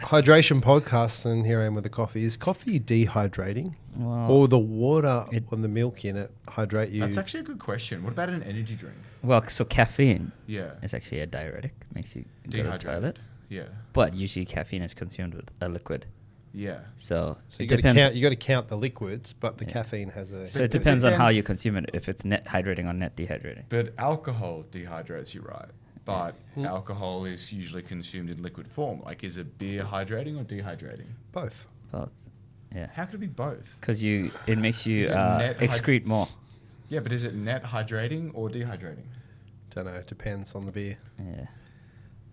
Hydration podcast, and here I am with the coffee. Is coffee dehydrating? Well, or the water and the milk in it hydrate you? That's actually a good question. What about an energy drink? Well, so caffeine Yeah. is actually a diuretic. Makes you go to the Dehydrated. toilet. Yeah. But usually caffeine is consumed with a liquid. Yeah. So you it got depends. to count the liquids, but the caffeine has a. So it But depends on then- how you consume it, if it's net hydrating or net dehydrating. But alcohol dehydrates you, right? But alcohol is usually consumed in liquid form. Like, is it beer hydrating or dehydrating? Both. Both. Yeah. How could it be both? Because it makes you Is it net excrete more. Yeah, but is it net hydrating or dehydrating? Don't know. It depends on the beer. Yeah.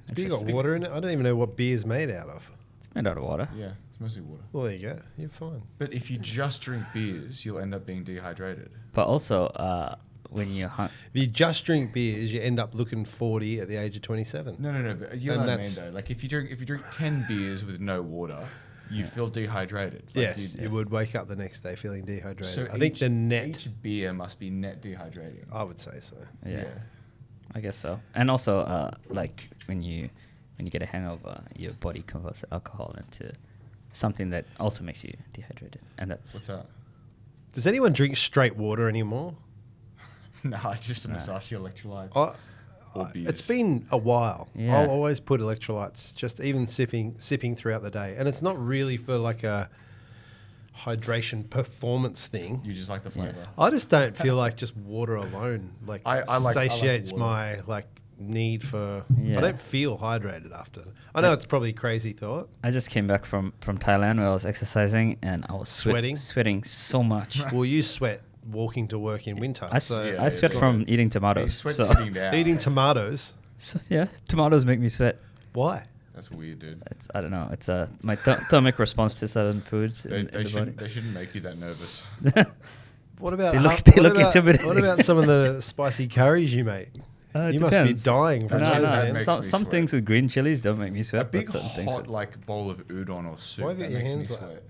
Has beer got Interesting. water in it? I don't even know what beer's made out of. It's made out of water. Yeah, it's mostly water. Well, there you go. You're fine. But if you just drink beers, you'll end up being dehydrated. But also, when you're If you just drink beers, you end up looking 40 at the age of 27. No. But you know And what I mean, that's- though. Like, if you drink 10 beers with no water, you feel dehydrated. Like, Yes, you would wake up the next day feeling dehydrated. So I think the net, each beer must be net dehydrating. I would say so. yeah, I guess so. And also, like when you get a hangover, your body converts alcohol into something that also makes you dehydrated, and that's What's that? Does anyone drink straight water anymore? No, it's just a Musashi electrolytes. I- Or beers. It's been a while. Yeah. I'll always put electrolytes, just even sipping throughout the day. And it's not really for like a hydration performance thing. You just like the flavor. I just don't feel like just water alone I like satiates water. my need for. Yeah. I don't feel hydrated after. I know it's probably a crazy thought. I just came back from Thailand where I was exercising and I was sweating so much. Well, you sweat walking to work in winter. I Yeah, sweat it's from like eating You tomatoes. sweat so- sitting down. eating tomatoes. so, yeah, tomatoes make me sweat. Why? That's weird, dude. I don't know. It's my thermic response to certain foods They, in they, the shouldn't, body. they shouldn't make you that nervous. What about They look- what they look about- intimidating. What about some of the spicy curries you make? It You must be depends. dying from No, That those, no. man. makes Some me some sweat. things with green chilies don't make me A sweat, big but certain things. hot like bowl of udon or soup Why have you that got your makes me hands like sweat.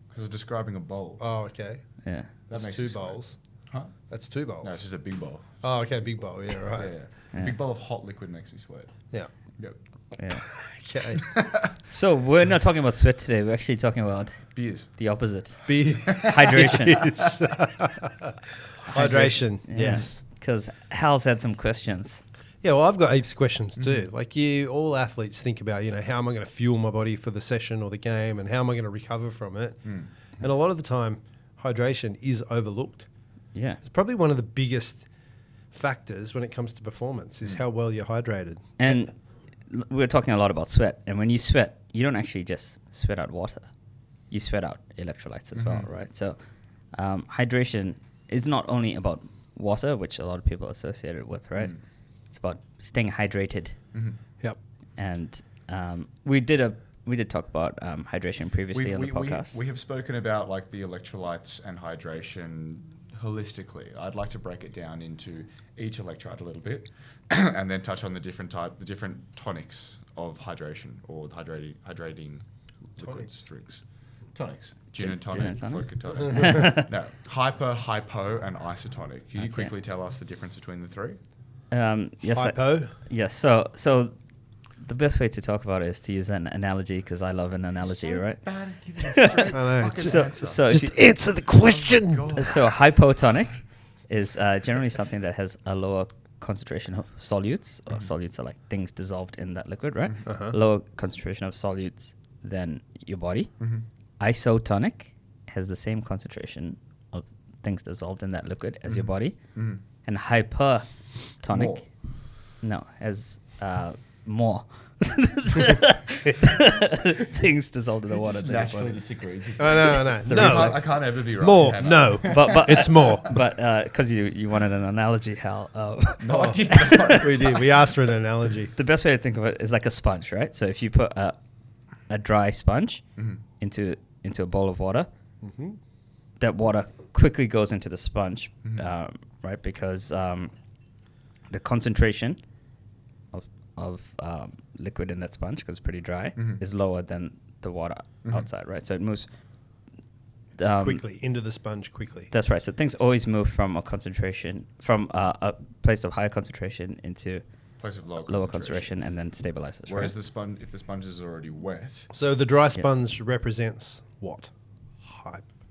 Because I was describing a bowl. Oh, okay. Yeah. That That's makes two me sweat. bowls. Huh? That's two bowls. No, it's just a big bowl. Oh, okay, big bowl. Yeah, right. Yeah. Yeah. A big bowl of hot liquid makes me sweat. Yeah. Yep. Yeah. Okay. So we're not talking about sweat today. We're actually talking about Beers. the opposite. Be Hydration. Hydration. Yes. Because Hal's had some questions. Yeah, well, I've got heaps of questions too. Like all athletes think about, how am I going to fuel my body for the session or the game, and how am I going to recover from it? And a lot of the time, hydration is overlooked. Yeah. It's probably one of the biggest factors when it comes to performance is how well you're hydrated. And we're talking a lot about sweat. And when you sweat, you don't actually just sweat out water. You sweat out electrolytes as well, right? So hydration is not only about water, which a lot of people associate it with, right? It's about staying hydrated. Yep. And we did talk about hydration previously on the podcast. We have spoken about like the electrolytes and hydration holistically. I'd like to break it down into each electrolyte a little bit, and then touch on the different tonics of hydration or hydrating liquids, drinks. Tonics. Gin and tonic, vodka tonic. No, hypo, and isotonic. Can you quickly tell us the difference between the three? Yes. Hypo. Yes. So the best way to talk about it is to use an analogy, because I love an analogy, right? Bad at giving a straight I know. fucking So answer. so if Just answer the question. God. So hypotonic is generally something that has a lower concentration of solutes. Or solutes are like things dissolved in that liquid, right? Lower concentration of solutes than your body. Isotonic has the same concentration of things dissolved in that liquid as your body. And hypertonic, has more things dissolved in the He water just than your naturally body. disagrees. No. So No. I can't ever be right. More. can I? No. But It's more. But because you wanted an analogy, Hal. No, I did not. We did. We asked for an analogy. The best way to think of it is like a sponge, right? So if you put a dry sponge into a bowl of water, that water quickly goes into the sponge, right? Because the concentration of liquid in that sponge, because it's pretty dry, is lower than the water outside, right? So it moves Quickly into the sponge quickly. That's right. So things always move from a concentration, from a place of higher concentration into Place of lower concentration, and then stabilizes. Whereas right? the sponge, if the sponge is already wet, So the dry sponge represents what?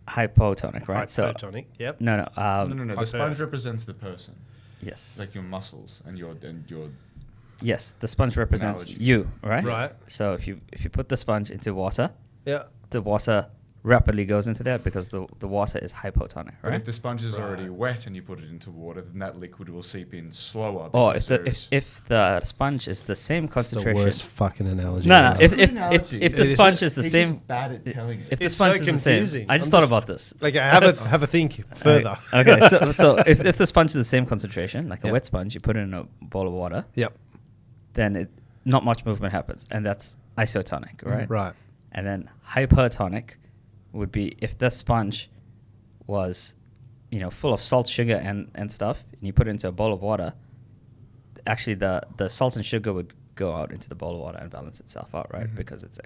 Hypotonic, right? Hypotonic. Yep. No. no. The sponge represents the person, Yes. like your muscles and your Yes, the sponge represents Analogy. you, right? Right. So if you put the sponge into water, Yeah. the water rapidly goes into there because the water is hypotonic, But right? if the sponge is already Right. wet and you put it into water, then that liquid will seep in slower. Or because if the sponge is the same It's the concentration. worst fucking analogy. No, no. ever. If Good if analogy. if the It is- sponge is the He's same, just bad at telling it. if the It's sponge so is the same, confusing. I just I'm thought just- about this. Like, have a think further. Okay, so if the sponge is the same concentration, like a Yep. wet sponge, you put it in a bowl of water, Yep. then not much movement happens, and that's isotonic, right? Right. And then hypertonic would be if the sponge was, full of salt, sugar, and stuff, and you put it into a bowl of water, actually the salt and sugar would go out into the bowl of water and balance itself out, right? Because it's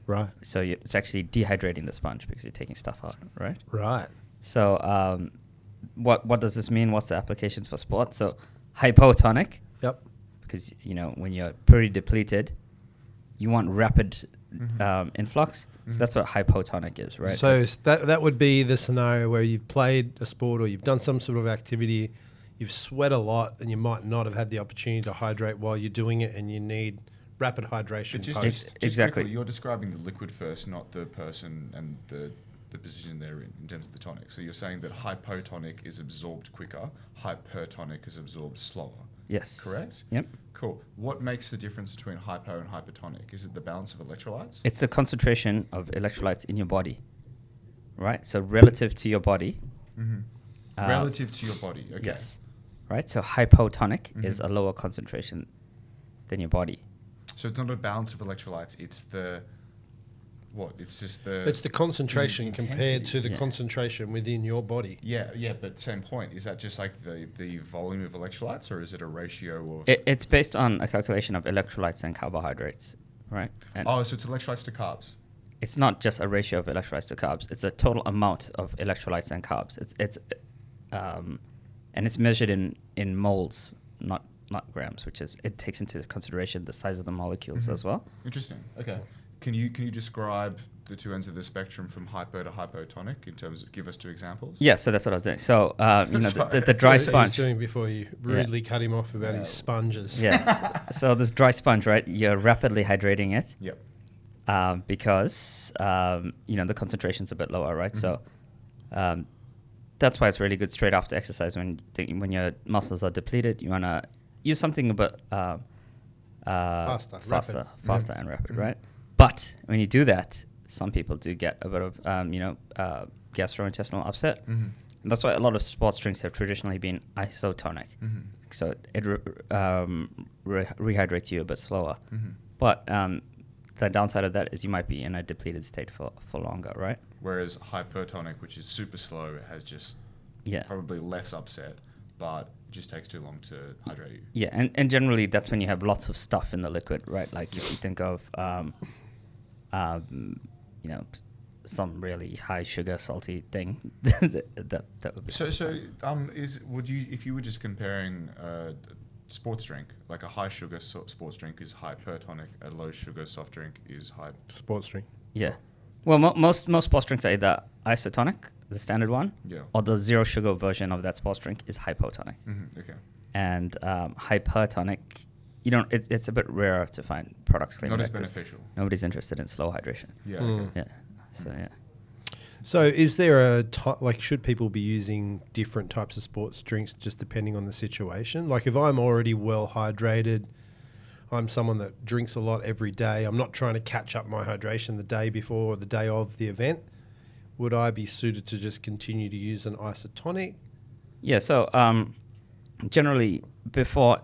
Right. it's actually dehydrating the sponge because you're taking stuff out, right? Right. So what does this mean? What's the applications for sports? So hypotonic, Yep. because when you're pretty depleted, you want rapid influx. So that's what hypotonic is, right? So It's- that would be the scenario where you've played a sport or you've done some sort of activity, you've sweat a lot, and you might not have had the opportunity to hydrate while you're doing it, and you need rapid hydration But just, post. just Exactly. quickly, you're describing the liquid first, not the person and the position they're in terms of the tonic. So you're saying that hypotonic is absorbed quicker, hypertonic is absorbed slower. yes. Correct? Yep. Cool. What makes the difference between hypo and hypertonic? Is it the balance of electrolytes? It's the concentration of electrolytes in your body, right? So relative to your body. Relative to your body. Okay. Yes. Right? So hypotonic is a lower concentration than your body. So it's not a balance of electrolytes. It's the what? It's just the. It's the concentration the compared to the Yeah. concentration within your body. Yeah. But same point. Is that just like the volume of electrolytes, or is it a ratio of? It's based on a calculation of electrolytes and carbohydrates, right? And Oh, so it's electrolytes to carbs. it's not just a ratio of electrolytes to carbs. It's a total amount of electrolytes and carbs. And it's measured in moles, not grams, which is it takes into consideration the size of the molecules as well. Interesting. Okay. Can you describe the two ends of the spectrum from hypo to hypotonic in terms of give us two examples? Yeah, so that's what I was doing. So Sorry. the dry What he was sponge. doing before you rudely cut him off about his sponges. Yeah. So this dry sponge, right? You're rapidly hydrating it. Yep. Because the concentration's a bit lower, right? So that's why it's really good straight after exercise when your muscles are depleted. You wanna use something a bit Faster, faster and rapid, right? But when you do that, some people do get a bit of gastrointestinal upset. And that's why a lot of sports drinks have traditionally been isotonic. So it rehydrates you a bit slower. But the downside of that is you might be in a depleted state for longer, right? Whereas hypertonic, which is super slow, has just probably less upset, but it just takes too long to hydrate you. Yeah, and generally that's when you have lots of stuff in the liquid, right? Like if you think of, some really high sugar, salty thing, that would be. So would you, if you were just comparing a sports drink, like a high sugar sports drink is hypertonic, a low sugar soft drink is Sports drink. Yeah. Well, most sports drinks are either isotonic, the standard one, or the zero sugar version of that sports drink is hypotonic. Okay. And hypertonic, it's a bit rarer to find products claiming Not as that 'cause beneficial. nobody's interested in slow hydration. Yeah. Mm. Okay. Yeah. So yeah. So is there should people be using different types of sports drinks just depending on the situation? Like if I'm already well hydrated, I'm someone that drinks a lot every day, I'm not trying to catch up my hydration the day before or the day of the event, would I be suited to just continue to use an isotonic? Yeah. So generally before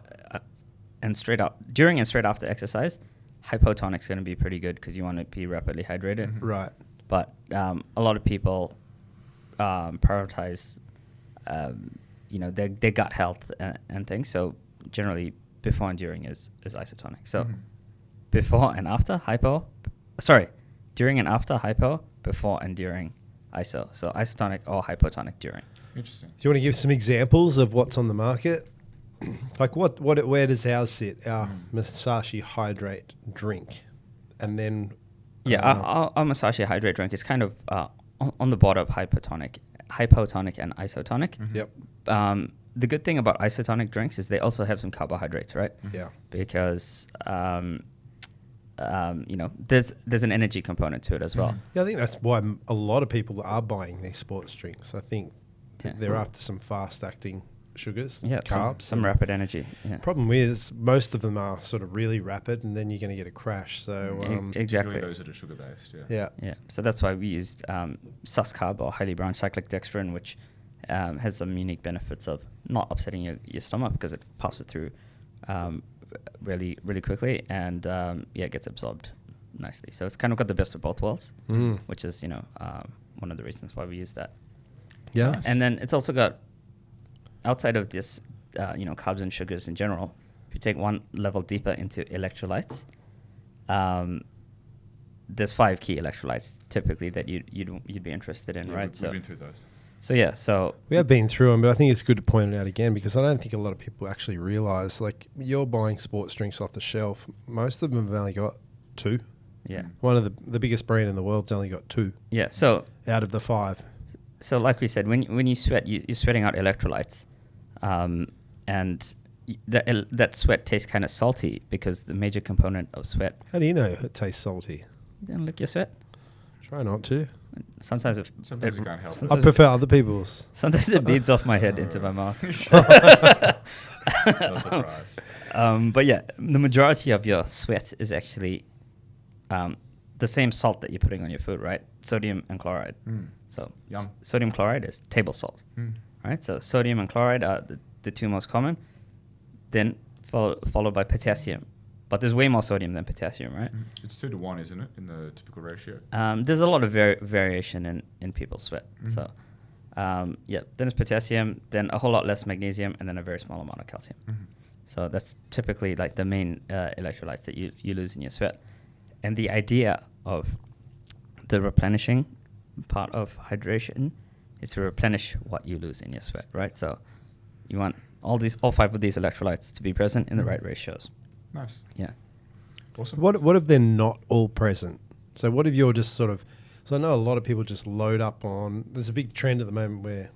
during and straight after exercise, hypotonic is going to be pretty good because you want to be rapidly hydrated. Right. But a lot of people prioritize, their gut health and things. So generally, before and during is isotonic. So before and after during and after hypo, before and during iso. So isotonic or hypotonic during. Interesting. Do you want to give some examples of what's on the market? like where does ours sit? Our Musashi Hydrate drink, and then our Musashi Hydrate drink is kind of on the border of hypotonic, and isotonic. Yep. The good thing about isotonic drinks is they also have some carbohydrates, right? Yeah. Because there's an energy component to it as well. Yeah, I think that's why a lot of people are buying these sports drinks. I think they're after some fast-acting sugars, carbs. Some rapid energy. Yeah. Problem is, most of them are sort of really rapid, and then you're going to get a crash. So exactly. Those that are sugar-based, Yeah. So that's why we used sus-carb or highly brown cyclic dextrin, which has some unique benefits of not upsetting your stomach because it passes through really, really quickly, and it gets absorbed nicely. So it's kind of got the best of both worlds, which is one of the reasons why we use that. Yeah. Nice. And then it's also got, outside of this, carbs and sugars in general, if you take one level deeper into electrolytes, there's 5 key electrolytes typically that you'd be interested in, right? We've been through those. So we have been through them, but I think it's good to point it out again because I don't think a lot of people actually realise, like, you're buying sports drinks off the shelf. Most of them have only got 2. Yeah. One of the biggest brand in the world's only got 2. Yeah. So out of the 5. So like we said, when you sweat, you're sweating out electrolytes, and that sweat tastes kind of salty because the major component of sweat. How do you know it tastes salty? You don't lick your sweat. Try not to. Sometimes you can't help it. I prefer other people's. Sometimes it beads off my head into my mouth. No surprise. But yeah, the majority of your sweat is actually the same salt that you're putting on your food, right? Sodium and chloride. So sodium chloride is table salt, right? So sodium and chloride are the 2 most common, then followed by potassium. But there's way more sodium than potassium, right? It's 2 to 1, isn't it, in the typical ratio? There's a lot of variation in people's sweat. So, then it's potassium, then a whole lot less magnesium, and then a very small amount of calcium. So that's typically like the main electrolytes that you lose in your sweat. And the idea of the replenishing part of hydration is to replenish what you lose in your sweat, right? So you want all 5 of these electrolytes to be present in the right ratios. Nice. Yeah. Awesome. What if they're not all present? So what if you're just sort of... So I know a lot of people just load up on... There's a big trend at the moment where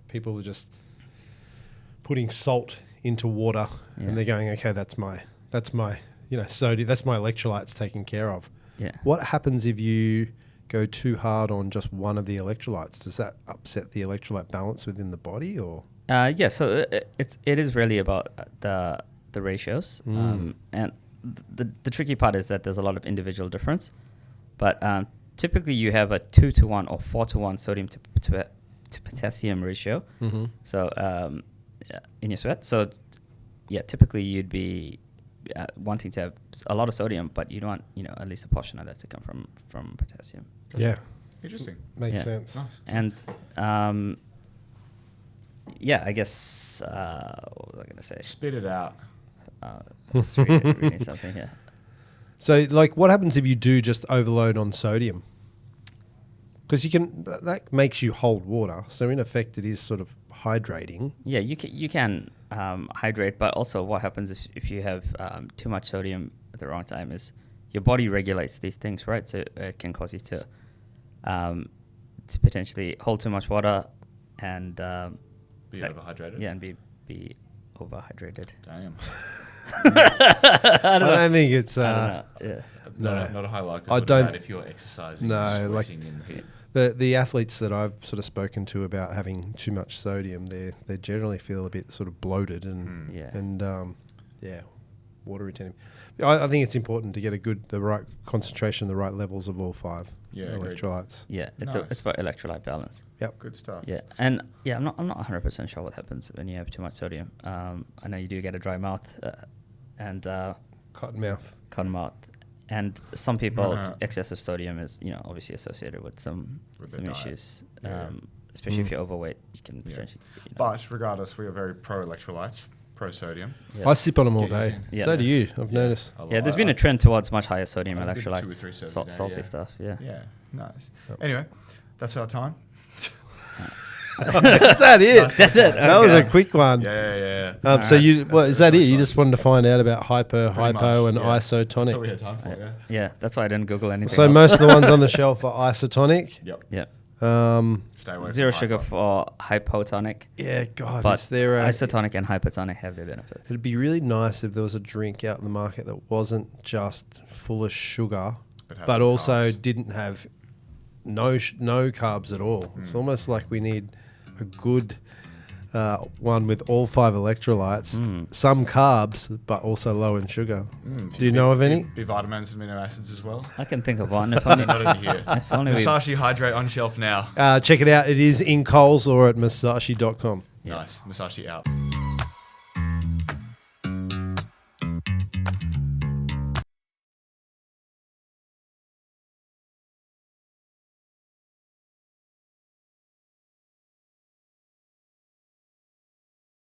people are just putting salt into water and they're going, okay, that's my sodium, that's my electrolytes taken care of. Yeah. What happens if you go too hard on just one of the electrolytes? Does that upset the electrolyte balance within the body, or? So it is really about the ratios, and the tricky part is that there's a lot of individual difference, but typically you have a 2 to 1 or 4 to 1 sodium to potassium ratio. So in your sweat, so typically you'd be wanting to have a lot of sodium, but you want at least a portion of that to come from potassium. Yeah, interesting. Makes sense. Nice. And I guess what was I going to say? Spit it out. Reading something here. So, like, what happens if you do just overload on sodium? Because that makes you hold water. So in effect, it is sort of hydrating. Yeah, you can hydrate, but also what happens if you have too much sodium at the wrong time is your body regulates these things, right? So it can cause you to potentially hold too much water and be overhydrated. Yeah, and be overhydrated. Damn. I don't think it's. Yeah. Not a high likelihood. I don't. Of that if you're exercising. No, and like sweating in the heat. the athletes that I've sort of spoken to about having too much sodium, they generally feel a bit sort of bloated and water retentive. I think it's important to get the right concentration, the right levels of all 5 electrolytes. Yeah, it's about electrolyte balance. Yep, good stuff. Yeah, and I'm not 100% sure what happens when you have too much sodium. I know you do get a dry mouth and cotton mouth, and some people excessive sodium is obviously associated with some issues. Especially if you're overweight, you can potentially. But regardless, we are very pro electrolytes. Pro sodium. I sip on them all day. Yeah. So do you. I've noticed. Yeah, there's been a trend towards much higher sodium electrolytes. 2 or 3 serves a day, salty stuff. Yeah. Yeah. Nice. Yep. Anyway, that's our time. Is that it? That's it. That was Okay. a quick one. Yeah. So you, That's- is that that's it? You nice. just wanted to find out about hypo, Pretty hypo, much, and yeah. That's all we isotonic. had time for, yeah. Yeah, that's why I didn't Google anything. So else. most of the ones on the shelf are isotonic. Yep. Yeah. Stay away Zero from sugar hypo. for hypotonic, Yeah, God, but is there a, isotonic and hypertonic have their benefits. it'd be really nice if there was a drink out in the market that wasn't just full of sugar, But have but some also carbs. didn't have no carbs at all. It's almost like we need a good one with all 5 electrolytes, some carbs, but also low in sugar. Do you know of any? B vitamins and amino acids as well. I can think of one. If only, Not in here. if only we, Musashi Hydrate on shelf now. Check it out. It is in Coles or at Musashi.com. Yeah. Nice. Musashi out.